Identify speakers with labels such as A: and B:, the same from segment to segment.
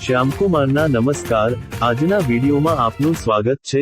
A: શ્યામકુમારના નમસ્કાર. આજના વિડીયોમાં આપનું સ્વાગત છે.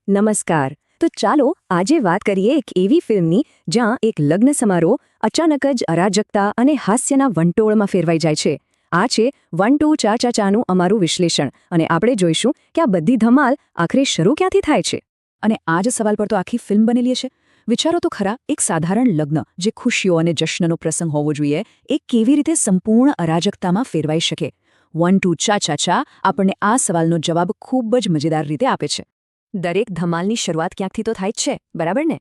B: નમસ્કાર. તો ચાલો આજે વાત કરીએ એક એવી ફિલ્મની જ્યાં એક લગ્ન સમારોહ અચાનક જ અરાજકતા અને હાસ્યના વંટોળમાં ફેરવાઈ જાય છે. આ છે 1 2 ચા ચા ચાનું અમારું વિશ્લેષણ, અને આપણે જોઈશું કે આ બધી ધમાલ આખરે શરૂ ક્યાંથી થાય છે. અને આ જ સવાલ પર તો આખી ફિલ્મ બનેલી છે. વિચારો તો ખરા, એક સાધારણ લગ્ન જે ખુશીઓ અને જશ્નનો પ્રસંગ હોવો જોઈએ, એ કેવી રીતે સંપૂર્ણ અરાજકતામાં ફેરવાઈ શકે. 1 2 ચા ચા ચા આપણને આ સવાલનો જવાબ ખૂબ જ મજેદાર રીતે આપે છે. દરેક ધમાલની શરૂઆત ક્યાંકથી તો થાય જ છે, બરાબર ને?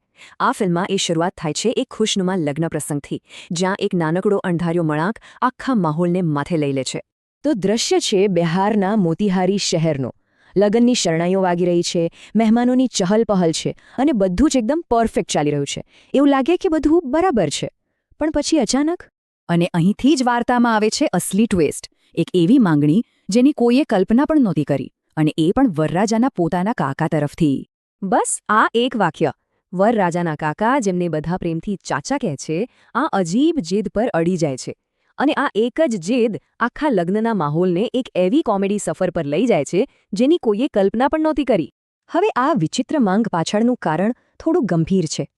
B: આ ફિલ્મમાં એ શરૂઆત થાય છે એક ખુશનુમા લગ્ન પ્રસંગથી, જ્યાં એક નાનકડો અણધાર્યો વળાંક આખા માહોલને માથે લઈ લે છે. તો દ્રશ્ય છે બિહારના મોતીહારી શહેરનો. લગ્નની શરણાઈઓ વાગી રહી છે, મહેમાનોની ચહલપહલ છે, અને બધું જ એકદમ પરફેક્ટ ચાલી રહ્યું છે. એવું લાગે કે બધું બરાબર છે. પણ પછી અચાનક, અને અહીંથી જ વાર્તામાં આવે છે અસલી ટ્વિસ્ટ. એક એવી માંગણી જેની કોઈએ કલ્પના પણ નહોતી કરી, અને એ પણ વરરાજાના પોતાના કાકા તરફથી. બસ આ એક વાક્ય, વરરાજાના કાકા, જેમને બધા પ્રેમથી ચાચા કહે છે, આ અજીબ જીદ પર અડી જાય છે. અને આ એક જ જીદ આખા લગ્નના માહોલને એક એવી કોમેડી સફર પર લઈ જાય છે જેની કોઈએ કલ્પના પણ નહોતી કરી. હવે આ વિચિત્ર માંગ પાછળનું કારણ થોડું ગંભીર છે.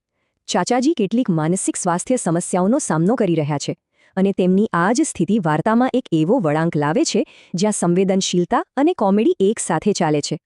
B: ચાચાજી કેટલીક માનસિક સ્વાસ્થ્ય સમસ્યાઓનો સામનો કરી રહ્યા છે, અને તેમની આ જ સ્થિતિ વાર્તામાં એક એવો વળાંક લાવે છે જ્યાં સંવેદનશીલતા અને કોમેડી એક સાથે ચાલે છે.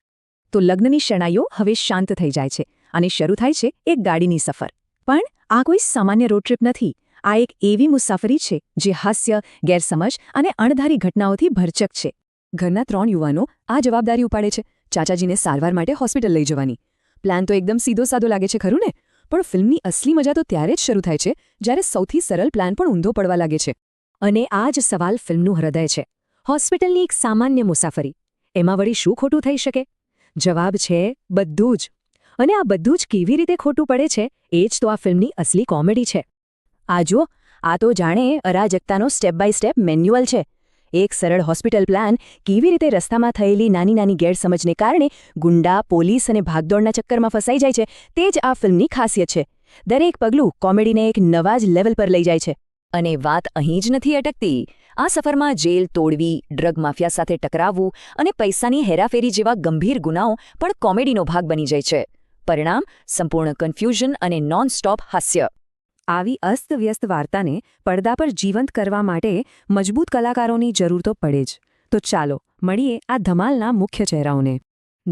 B: તો લગ્નની શરણાઈઓ હવે શાંત થઈ જાય છે, અને શરૂ થાય છે એક ગાડીની સફર. પણ આ કોઈ સામાન્ય રોડ ટ્રીપ નથી. આ એક એવી મુસાફરી છે જે હાસ્ય, ગેરસમજ અને અણધારી ઘટનાઓથી ભરચક છે. ઘરના 3 યુવાનો આ જવાબદારી ઉપાડે છે, ચાચાજીને સારવાર માટે હોસ્પિટલ લઈ જવાની. પ્લાન તો એકદમ સીધો સાદો લાગે છે, ખરું ને? પણ ફિલ્મની અસલી મજા તો ત્યારે જ શરૂ થાય છે જ્યારે સૌથી સરળ પ્લાન પણ ઊંધો પડવા લાગે છે. અને આ જ સવાલ ફિલ્મનું હૃદય છે. હોસ્પિટલની એક સામાન્ય મુસાફરી, એમાં વળી શું ખોટું થઈ શકે? જવાબ છે બધું જ. અને આ બધું જ કેવી રીતે ખોટું પડે છે, એ જ તો આ ફિલ્મની અસલી કોમેડી છે. આ જુઓ, આ તો જાણે અરાજકતાનો સ્ટેપ બાય સ્ટેપ મેન્યુઅલ છે. એક સરળ હોસ્પિટલ પ્લાન કેવી રીતે રસ્તામાં થયેલી નાની નાની ગેરસમજને કારણે ગુંડા, પોલીસ અને ભાગદોડના ચક્કરમાં ફસાઈ જાય છે, તે જ આ ફિલ્મની ખાસિયત છે. દરેક પગલું કોમેડીને એક નવા જ લેવલ પર લઈ જાય છે. અને વાત અહીં જ નથી અટકતી. આ સફરમાં જેલ તોડવી, ડ્રગ માફિયા સાથે ટકરાવવું અને પૈસાની હેરાફેરી જેવા ગંભીર ગુનાઓ પણ કોમેડીનો ભાગ બની જાય છે. પરિણામ સંપૂર્ણ કન્ફ્યુઝન અને નોન સ્ટોપ હાસ્ય. આવી અસ્તવ્યસ્ત વાર્તાને પડદા પર જીવંત કરવા માટે મજબૂત કલાકારોની જરૂર તો પડે જ. તો ચાલો મળીએ આ ધમાલના મુખ્ય ચહેરાઓને.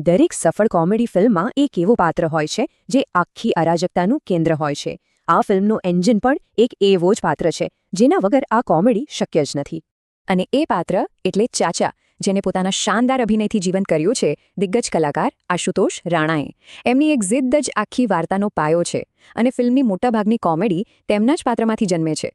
B: દરેક સફળ કોમેડી ફિલ્મમાં એક એવો પાત્ર હોય છે જે આખી અરાજકતાનું કેન્દ્ર હોય છે. આ ફિલ્મનું એન્જિન પણ એક એવો જ પાત્ર છે જેના વગર આ કોમેડી શક્ય જ નથી. અને એ પાત્ર એટલે ચાચા, જેને પોતાના શાનદાર અભિનયથી જીવંત કર્યું છે દિગ્ગજ કલાકાર આશુતોષ રાણાએ. એમની એક જિદ્દ જ આખી વાર્તાનો પાયો છે, અને ફિલ્મની મોટાભાગની કોમેડી તેમના જ પાત્રમાંથી જન્મે છે.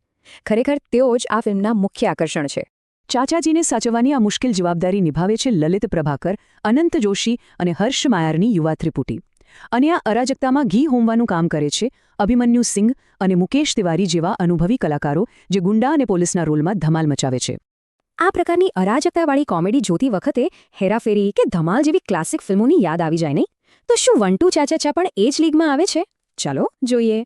B: ખરેખર તેઓ જ આ ફિલ્મના મુખ્ય આકર્ષણ છે. ચાચાજીને સાચવવાની આ મુશ્કેલ જવાબદારી નિભાવે છે લલિત પ્રભાકર, અનંત જોશી અને હર્ષ માયારની યુવા ત્રિપુટી. અને આ અરાજકતામાં ઘી હોમવાનું કામ કરે છે અભિમન્યુ સિંઘ અને મુકેશ તિવારી જેવા અનુભવી કલાકારો, જે ગુંડા અને પોલીસના રોલમાં ધમાલ મચાવે છે. આ પ્રકારની અરાજકતાવાળી કોમેડી જોતી વખતે હેરાફેરી કે ધમાલ જેવી ક્લાસિક ફિલ્મોની યાદ આવી જાય નહીં? તો શું 1 2 ચા ચા ચા પણ એ જ લીગમાં આવે છે? ચાલો જોઈએ.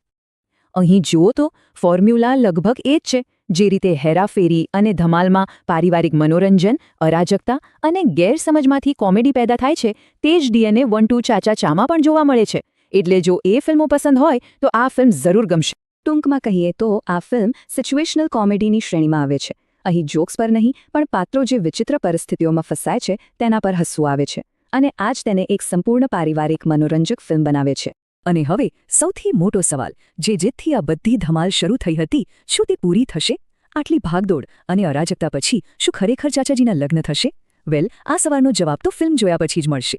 B: અહીં જુઓ તો ફોર્મ્યુલા લગભગ એ જ છે. જે રીતે હેરાફેરી અને ધમાલમાં પારિવારિક મનોરંજન, અરાજકતા અને ગેરસમજમાંથી કોમેડી પેદા થાય છે, તે જ ડીએનએ 1 2 ચા ચા ચામાં પણ જોવા મળે છે. એટલે જો એ ફિલ્મો પસંદ હોય તો આ ફિલ્મ જરૂર ગમશે. ટૂંકમાં કહીએ તો આ ફિલ્મ સિચ્યુએશનલ કોમેડીની શ્રેણીમાં આવે છે. અહીં જોક્સ પર નહીં, પણ પાત્રો જે વિચિત્ર પરિસ્થિતિઓમાં ફસાય છે તેના પર હસવું આવે છે. અને આ જ તેને એક સંપૂર્ણ પારિવારિક મનોરંજક ફિલ્મ બનાવે છે. અને હવે સૌથી મોટો સવાલ, જે જીતથી આ બધી ધમાલ શરૂ થઈ હતી, શું તે પૂરી થશે? આટલી ભાગદોડ અને અરાજકતા પછી શું ખરેખર ચાચાજીના લગ્ન થશે? વેલ, આ સવાલનો જવાબ તો ફિલ્મ જોયા પછી જ મળશે.